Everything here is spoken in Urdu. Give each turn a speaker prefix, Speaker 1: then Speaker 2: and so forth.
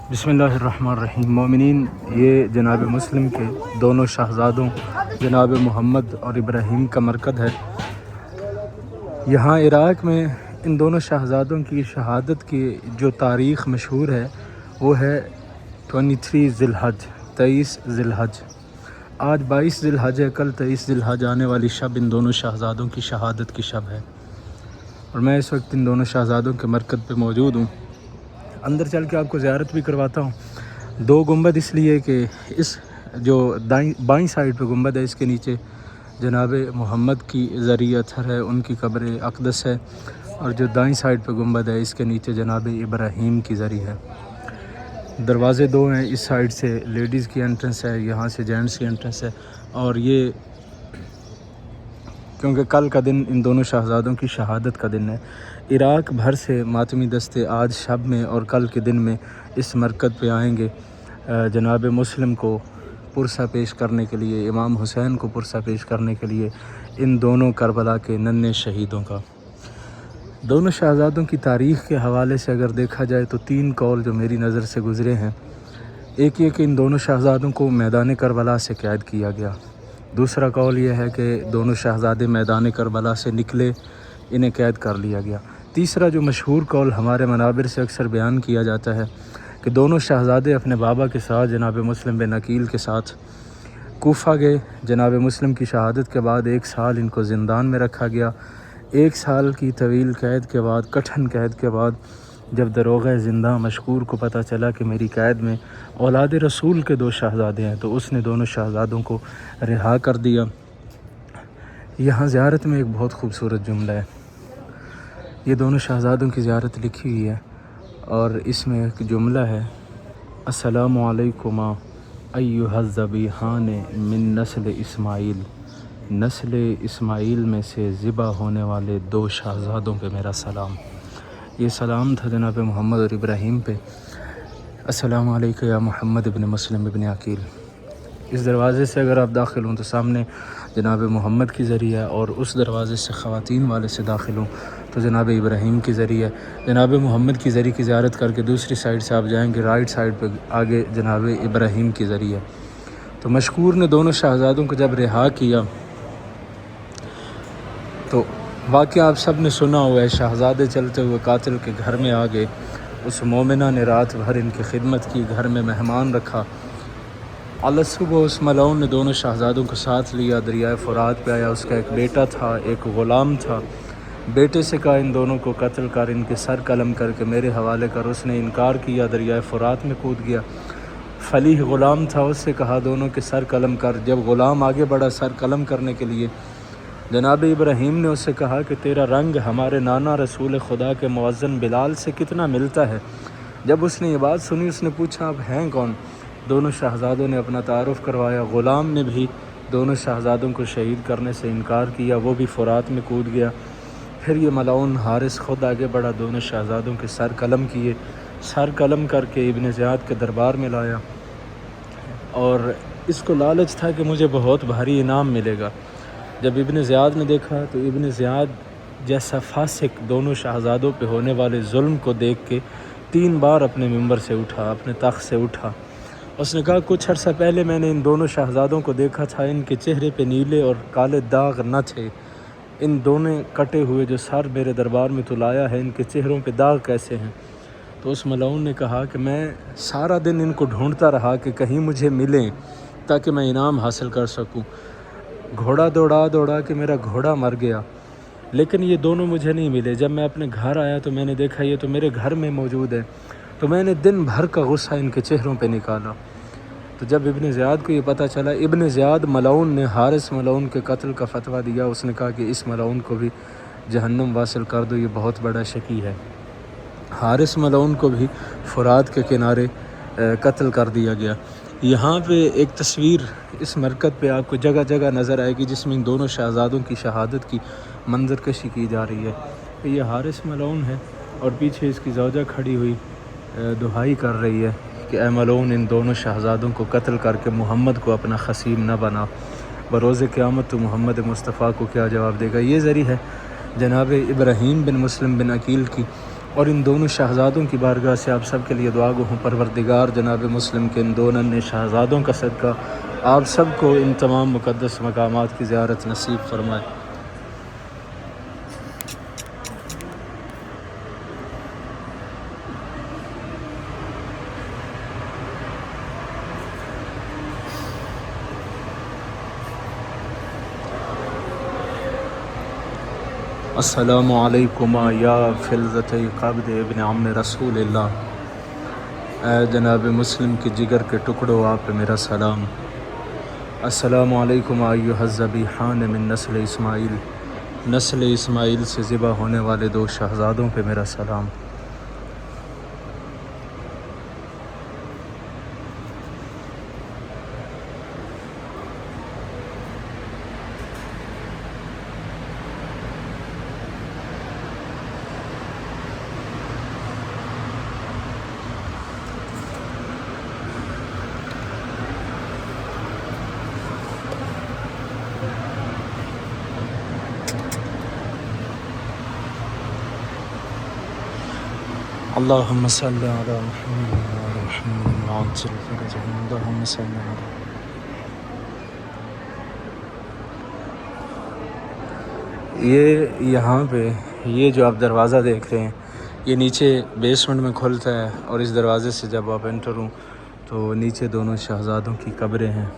Speaker 1: بسم اللہ الرحمن الرحیم۔ مومنین، یہ جناب مسلم کے دونوں شہزادوں جناب محمد اور ابراہیم کا مرکز ہے۔ یہاں عراق میں ان دونوں شہزادوں کی شہادت کی جو تاریخ مشہور ہے وہ ہے 23 ذی الحج، 23 ذی الحج۔ آج 22 ذی الحج ہے، کل 23 ذی الحج آنے والی شب ان دونوں شہزادوں کی شہادت کی شب ہے، اور میں اس وقت ان دونوں شہزادوں کے مرکز پہ موجود ہوں۔ اندر چل کے آپ کو زیارت بھی کرواتا ہوں۔ دو گنبد اس لیے کہ اس جو بائیں سائڈ پہ گنبد ہے، اس کے نیچے جناب محمد کی زرعی اطہر ہے، ان کی قبر اقدس ہے، اور جو دائیں سائڈ پہ گنبد ہے اس کے نیچے جناب ابراہیم کی زرعی ہے۔ دروازے دو ہیں، اس سائڈ سے لیڈیز کی انٹرنس ہے، یہاں سے جینٹس کی انٹرنس ہے، اور یہ کیونکہ کل کا دن ان دونوں شہزادوں کی شہادت کا دن ہے، عراق بھر سے ماتمی دستے آج شب میں اور کل کے دن میں اس مرکز پہ آئیں گے جناب مسلم کو پرسہ پیش کرنے کے لیے، امام حسین کو پرسہ پیش کرنے کے لیے، ان دونوں کربلا کے ننھے شہیدوں کا۔ دونوں شہزادوں کی تاریخ کے حوالے سے اگر دیکھا جائے تو 3 قول جو میری نظر سے گزرے ہیں۔ ایک یہ کہ ان دونوں شہزادوں کو میدان کربلا سے قید کیا گیا۔ دوسرا قول یہ ہے کہ دونوں شہزادے میدان کربلا سے نکلے، انہیں قید کر لیا گیا۔ تیسرا جو مشہور قول ہمارے منابر سے اکثر بیان کیا جاتا ہے کہ دونوں شہزادے اپنے بابا کے ساتھ جناب مسلم بن عقیل کے ساتھ کوفہ گئے۔ جناب مسلم کی شہادت کے بعد 1 سال ان کو زندان میں رکھا گیا۔ 1 سال کی طویل قید کے بعد، کٹھن قید کے بعد، جب داروغہ زندہ مشکور کو پتہ چلا کہ میری قید میں اولاد رسول کے 2 شہزادے ہیں، تو اس نے دونوں شہزادوں کو رہا کر دیا۔ یہاں زیارت میں ایک بہت خوبصورت جملہ ہے، یہ دونوں شہزادوں کی زیارت لکھی ہوئی ہے، اور اس میں ایک جملہ ہے: السلام علیکما ایھا الذبیحان من نسل اسماعیل، نسل اسماعیل میں سے ذبح ہونے والے 2 شہزادوں پہ میرا سلام۔ یہ سلام تھا جناب محمد اور ابراہیم پہ۔ السلام علیکم یا محمد ابن مسلم ابن عقیل۔ اس دروازے سے اگر آپ داخل ہوں تو سامنے جناب محمد کی ذریعہ ہے، اور اس دروازے سے خواتین والے سے داخل ہوں تو جناب ابراہیم کی ذریعہ ہے۔ جناب محمد کی ذریعہ کی زیارت کر کے دوسری سائڈ سے آپ جائیں گے، رائٹ سائڈ پہ آگے جناب ابراہیم کی ذریعہ۔ تو مشکور نے دونوں شہزادوں کو جب رہا کیا تو واقعہ آپ سب نے سنا ہوا ہے، شہزادے چلتے ہوئے قاتل کے گھر میں آ گئے۔ اس مومنہ نے رات بھر ان کی خدمت کی، گھر میں مہمان رکھا۔ علی صبح اس ملعون نے دونوں شہزادوں کو ساتھ لیا، دریائے فرات پہ آیا۔ اس کا ایک بیٹا تھا، ایک غلام تھا۔ بیٹے سے کہا ان دونوں کو قتل کر، ان کے سر قلم کر کے میرے حوالے کر۔ اس نے انکار کیا، دریائے فرات میں کود گیا۔ فلیح غلام تھا، اس سے کہا دونوں کے سر قلم کر۔ جب غلام آگے بڑھا سر قلم کرنے کے لیے، جناب ابراہیم نے اس سے کہا کہ تیرا رنگ ہمارے نانا رسول خدا کے مؤذن بلال سے کتنا ملتا ہے۔ جب اس نے یہ بات سنی، اس نے پوچھا آپ ہیں کون؟ دونوں شہزادوں نے اپنا تعارف کروایا۔ غلام نے بھی دونوں شہزادوں کو شہید کرنے سے انکار کیا، وہ بھی فرات میں کود گیا۔ پھر یہ ملعون حارث خود آگے بڑھا، دونوں شہزادوں کے سر قلم کیے، سر قلم کر کے ابن زیاد کے دربار میں لایا، اور اس کو لالچ تھا کہ مجھے بہت بھاری انعام ملے گا۔ جب ابن زیاد نے دیکھا تو ابن زیاد جیسا فاسق دونوں شہزادوں پہ ہونے والے ظلم کو دیکھ کے 3 بار اپنے ممبر سے اٹھا، اپنے تخت سے اٹھا۔ اس نے کہا کچھ عرصہ پہلے میں نے ان دونوں شہزادوں کو دیکھا تھا، ان کے چہرے پہ نیلے اور کالے داغ نہ تھے، ان دونوں کٹے ہوئے جو سر میرے دربار میں تو لایا ہے، ان کے چہروں پہ داغ کیسے ہیں؟ تو اس ملعون نے کہا کہ میں سارا دن ان کو ڈھونڈتا رہا کہ کہیں مجھے ملیں تاکہ میں انعام حاصل کر سکوں۔ گھوڑا دوڑا کے میرا گھوڑا مر گیا، لیکن یہ دونوں مجھے نہیں ملے۔ جب میں اپنے گھر آیا تو میں نے دیکھا یہ تو میرے گھر میں موجود ہے، تو میں نے دن بھر کا غصہ ان کے چہروں پہ نکالا۔ تو جب ابن زیاد کو یہ پتہ چلا، ابن زیاد ملعون نے حارث ملعون کے قتل کا فتویٰ دیا۔ اس نے کہا کہ اس ملعون کو بھی جہنم واصل کر دو، یہ بہت بڑا شقی ہے۔ حارث ملعون کو بھی فرات کے کنارے قتل کر دیا گیا۔ یہاں پہ ایک تصویر اس مرکز پہ آپ کو جگہ جگہ نظر آئے گی جس میں ان دونوں شہزادوں کی شہادت کی منظر کشی کی جا رہی ہے۔ یہ حارث ملعون ہے، اور پیچھے اس کی زوجہ کھڑی ہوئی دعائی کر رہی ہے کہ اے ملعون، ان دونوں شہزادوں کو قتل کر کے محمد کو اپنا خصیم نہ بنا، بروز قیامت تو محمد مصطفیٰ کو کیا جواب دے گا۔ یہ ذریعہ ہے جناب ابراہیم بن مسلم بن عقیل کی اور ان دونوں شہزادوں کی بارگاہ سے آپ سب کے لیے دعا گو ہوں پروردگار جناب مسلم کے ان دونوں ننے شہزادوں کا صدقہ آپ سب کو ان تمام مقدس مقامات کی زیارت نصیب فرمائے۔ السلام علیکم یا فلذت قبض ابن عم رسول اللہ، اے جناب مسلم کے جگر کے ٹکڑوں آپ پہ میرا سلام۔ السلام علیکم ایھا الذبیحان من نسل اسماعیل، نسل اسماعیل سے ذبح ہونے والے دو شہزادوں پہ میرا سلام۔ اللہم صلی علی محمد وعلی محمد وعجل فرجهم، اللہم صلی علی۔ یہ یہاں پہ یہ جو آپ دروازہ دیکھ رہے ہیں یہ نیچے بیسمنٹ میں کھلتا ہے، اور اس دروازے سے جب آپ انٹر ہوں تو نیچے دونوں شہزادوں کی قبریں ہیں۔